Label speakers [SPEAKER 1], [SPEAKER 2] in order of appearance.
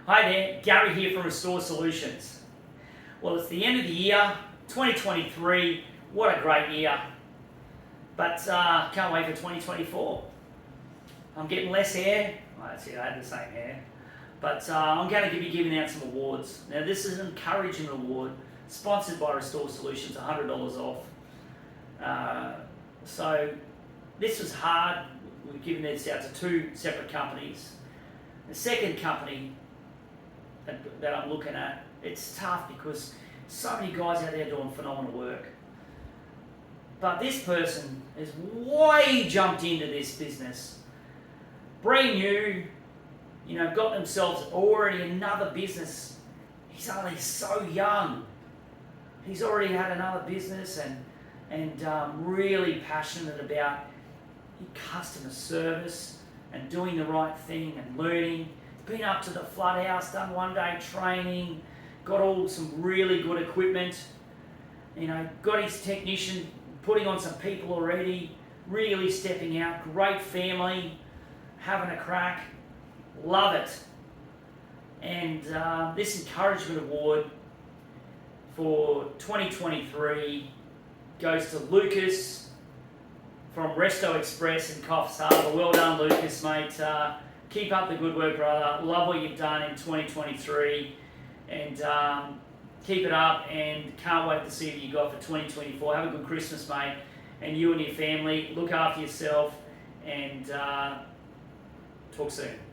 [SPEAKER 1] Hi there, Gary here from Restore Solutions. Well, it's the end of the year, 2023. What a great year. But can't wait for 2024. I'm getting less hair. Well, that's it, I had the same hair. But I'm going to be giving out some awards. Now, this is an encouragement award sponsored by Restore Solutions, $100 off. So this was hard. We've given this out to two separate companies. The second company that I'm looking at, it's tough because so many guys out there doing phenomenal work. But this person has way jumped into this business. Brand new, got themselves already another business. He's only so young. He's already had another business and really passionate about customer service and doing the right thing and learning. Been up to the flood house, done one-day training, got all some really good equipment. Got his technician putting on some people already, really stepping out. Great family, having a crack, love it. And this encouragement award for 2023 goes to Lucas from Resto Express in Coffs Harbour. Well done, Lucas, mate. Keep up the good work, brother. Love what you've done in 2023, and keep it up. And can't wait to see what you got for 2024. Have a good Christmas, mate, and you and your family. Look after yourself, and talk soon.